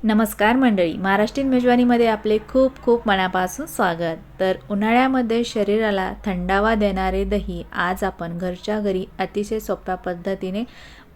नमस्कार मंडळी, महाराष्ट्रीयन मेजवानीमध्ये आपले खूप खूप मनापासून स्वागत। तर उन्हाळ्यामध्ये शरीराला थंडावा देणारे दही आज आपण घरच्या घरी अतिशय सोप्या पद्धतीने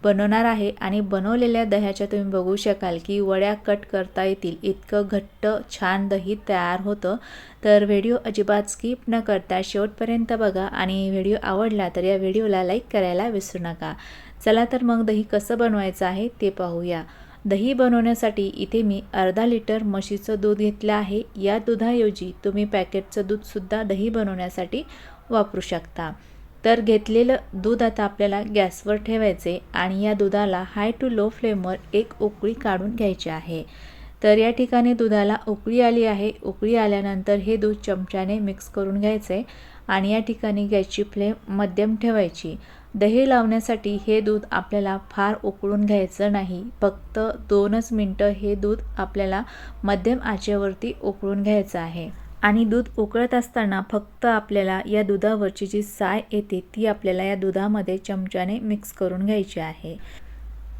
बनवणार आहे आणि बनवलेल्या दह्याच्या तुम्ही बघू शकाल की वड्या कट करता येतील इतकं घट्ट छान दही तयार होतं। तर व्हिडिओ अजिबात स्किप न करता शेवटपर्यंत बघा आणि व्हिडिओ आवडला तर या व्हिडिओला लाईक करायला विसरू नका। चला तर मग दही कसं बनवायचं आहे ते पाहूया। दही बनवण्यासाठी इथे मी अर्धा लिटर म्हशीचं दूध घेतलं आहे। या दुधाऐवजी तुम्ही पॅकेटचं दूधसुद्धा दही बनवण्यासाठी वापरू शकता। तर घेतलेलं दूध आता आपल्याला गॅसवर ठेवायचे आणि या दुधाला हाय टू लो फ्लेमवर एक उकळी काढून घ्यायची आहे। तर या ठिकाणी दुधाला उकळी आली आहे। उकळी आल्यानंतर हे दूध चमच्याने मिक्स करून घ्यायचे आणि या ठिकाणी गॅसची फ्लेम मध्यम ठेवायची। दही लावण्यासाठी हे दूध आपल्याला फार उकळून घ्यायचं नाही, फक्त 2च मिनिटं हे दूध आपल्याला मध्यम आचेवरती उकळून घ्यायचं आहे। आणि दूध उकळत असताना फक्त आपल्याला या दुधावरची जी साय येते ती आपल्याला या दुधामध्ये चमच्याने मिक्स करून घ्यायची आहे।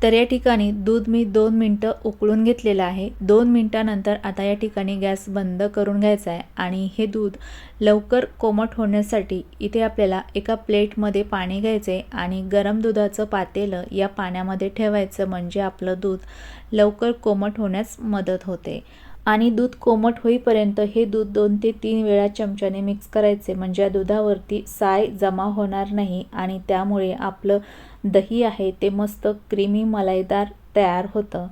तर या ठिकाणी दूध मी 2 मिनिटं उकळून घेतलेलं आहे। 2 मिनिटानंतर आता या ठिकाणी गॅस बंद करून घ्यायचा आहे आणि हे दूध लवकर कोमट होण्यासाठी इथे आपल्याला एका प्लेटमध्ये पाणी घ्यायचे आणि गरम दुधाचं पातेलं या पाण्यामध्ये ठेवायचं, म्हणजे आपलं दूध लवकर कोमट होण्यास मदत होते। आणि दूध कोमट होईपर्यंत हे दूध 2 ते 3 वेळा चमच्याने मिक्स करायचे, म्हणजे या दुधावरती साय जमा होणार नाही आणि त्यामुळे आपलं दही आहे ते मस्त क्रीमी मलाईदार तयार होतं।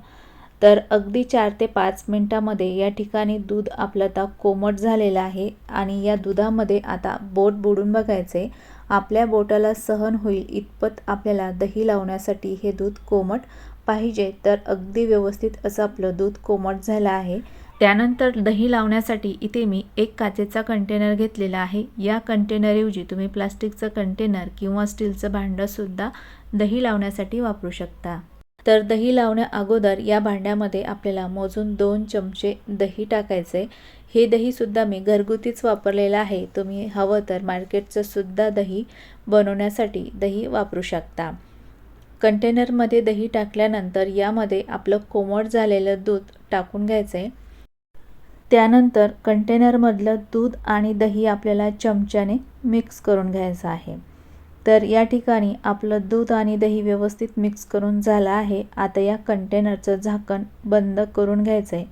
तर अगदी 4 ते 5 मिनिटांमध्ये या ठिकाणी दूध आपलं आता कोमट झालेलं आहे आणि या दुधामध्ये आता बोट बुडून बघायचे। आपल्या बोटाला सहन होईल इतपत आपल्याला दही लावण्यासाठी हे दूध कोमट पाहिजे। तर अगदी व्यवस्थित असं आपलं दूध कोमट झालं आहे। त्यानंतर दही लावण्यासाठी इथे मी एक काचेचा कंटेनर घेतलेला आहे। या कंटेनरऐवजी तुम्ही प्लास्टिकचं कंटेनर किंवा स्टीलचं भांडंसुद्धा दही लावण्यासाठी वापरू शकता। तर दही लावण्या अगोदर या भांड्यामध्ये आपल्याला मोजून 2 चमचे दही टाकायचे। हे दहीसुद्धा मी घरगुतीच वापरलेलं आहे, तुम्ही हवं तर मार्केटचं सुद्धा दही बनवण्यासाठी दही वापरू शकता। कंटेनरमध्ये दही टाकल्यानंतर यामध्ये आपलं कोमट झालेलं दूध टाकून घ्यायचे। त्यानंतर कंटेनरमधलं दूध आणि दही आपल्याला चमच्याने मिक्स करून घ्यायचं आहे। तर या ठिकाणी आपलं दूध आणि दही व्यवस्थित मिक्स करून झालं आहे। आता या कंटेनरचं झाकण बंद करून घ्यायचं आहे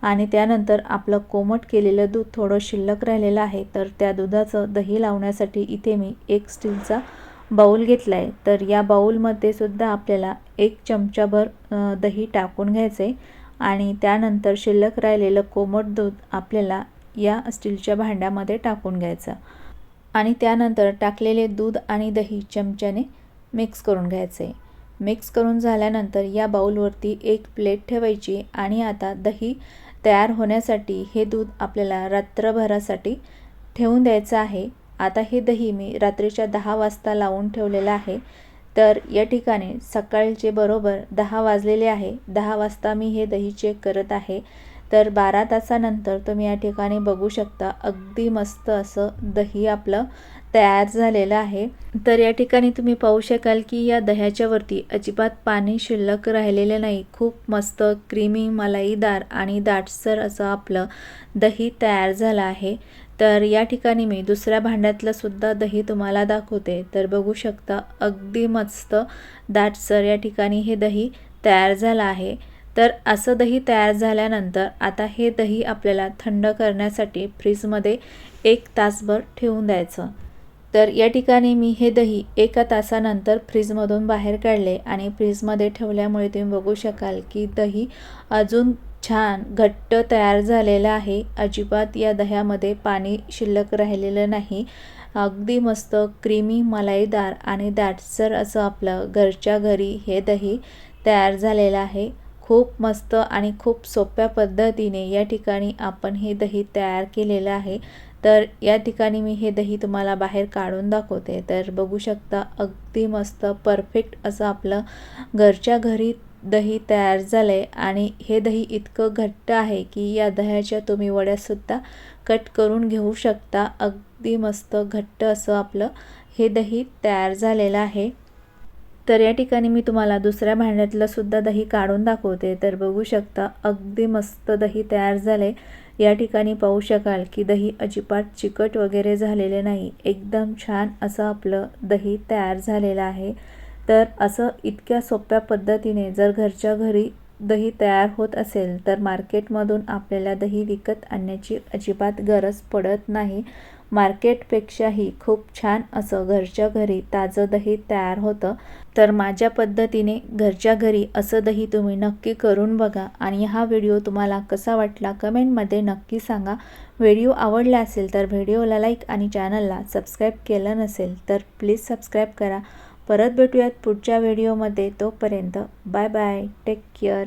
आणि त्यानंतर आपलं कोमट केलेलं दूध थोडं शिल्लक राहिलेलं आहे। तर त्या दुधाचं दही लावण्यासाठी इथे मी एक स्टीलचा बाऊल घेतला आहे। तर या बाऊलमध्ये सुद्धा आपल्याला 1 चमचाभर दही टाकून घ्यायचे आणि त्यानंतर शिल्लक राहिलेलं कोमट दूध आपल्याला या स्टीलच्या भांड्यामध्ये टाकून घ्यायचं आणि त्यानंतर टाकलेले दूध आणि दही चमच्याने मिक्स करून घ्यायचे। मिक्स करून झाल्यानंतर या बाऊलवरती एक प्लेट ठेवायची आणि आता दही तयार होण्यासाठी हे दूध आपल्याला रात्रभरासाठी ठेवून द्यायचं आहे। आता हे दही मी रात्रीच्या 10 वाजता लावून ठेवलेलं आहे। तर या ठिकाणी सकाळचे बरोबर 10 वाजलेले आहे। 10 वाजता मी हे दही चेक करत आहे। तर 12 तासानंतर तुम्ही या ठिकाणी बघू शकता अगदी मस्त असं दही आपलं तयार झालेलं आहे। तर या ठिकाणी तुम्ही पाहू शकाल की या दह्याच्या वरती अजिबात पाणी शिल्लक राहिलेले नाही। खूप मस्त क्रीमी मलाईदार आणि दाटसर असं आपलं दही तयार झालं आहे। तर या ठिकाणी मी दुसऱ्या भांड्यातलं सुद्धा दही तुम्हाला दाखवते। तर बघू शकता अगदी मस्त दाटसर या ठिकाणी हे दही तयार झालं आहे। तर असं दही तयार झाल्यानंतर आता हे दही आपल्याला थंड करण्यासाठी फ्रीजमध्ये 1 तासभर ठेवून द्यायचं। तर या ठिकाणी मी हे दही 1 तासानंतर फ्रीजमधून बाहेर काढले आणि फ्रीजमध्ये ठेवल्यामुळे तुम्ही बघू शकाल की दही अजून छान घट्ट तयार झालेलं आहे। अजिबात या दह्यामध्ये पाणी शिल्लक राहिलेलं नाही। अगदी मस्त क्रीमी मलाईदार आणि दाटसर असं आपलं घरच्या घरी हे दही तयार झालेलं आहे। खूप मस्त आणि खूप सोप्या पद्धतीने या ठिकाणी आपण हे दही तयार केलेलं आहे। तर या ठिकाणी मी हे दही तुम्हाला बाहेर काढून दाखवते। तर बघू शकता अगदी मस्त परफेक्ट असं आपलं घरच्या घरी दही तयार झालंय आणि हे दही इतकं घट्ट आहे की या दह्याच्या तुम्ही वड्यासुद्धा कट करून घेऊ शकता। अगदी मस्त घट्ट असं आपलं हे दही तयार झालेलं आहे। तर या ठिकाणी मी तुम्हाला दुसऱ्या भांड्यातलं सुद्धा दही काढून दाखवते। तर बघू शकता अगदी मस्त दही तयार झाले। या ठिकाणी पाहू शकाल की दही अजिबात चिकट वगैरे झालेले नाही, एकदम छान असं आपलं दही तयार झालेलं आहे। तर असं इतक्या सोप्या पद्धतीने जर घरच्या घरी दही तयार होत असेल तर मार्केटमधून आपल्याला दही विकत आणण्याची अजिबात गरज पडत नाही। मार्केटपेक्षाही खूप छान असं घरच्या घरी ताजं दही तयार होतं। तर माझ्या पद्धतीने घरच्या घरी असं दही तुम्ही नक्की करून बघा आणि हा व्हिडिओ तुम्हाला कसा वाटला कमेंटमध्ये नक्की सांगा। व्हिडिओ आवडला असेल तर व्हिडिओला लाईक आणि चॅनलला सबस्क्राईब केलं नसेल तर प्लीज सबस्क्राईब करा। परत भेटूयात पुढच्या व्हिडिओमध्ये, तोपर्यंत बाय बाय, टेक केअर।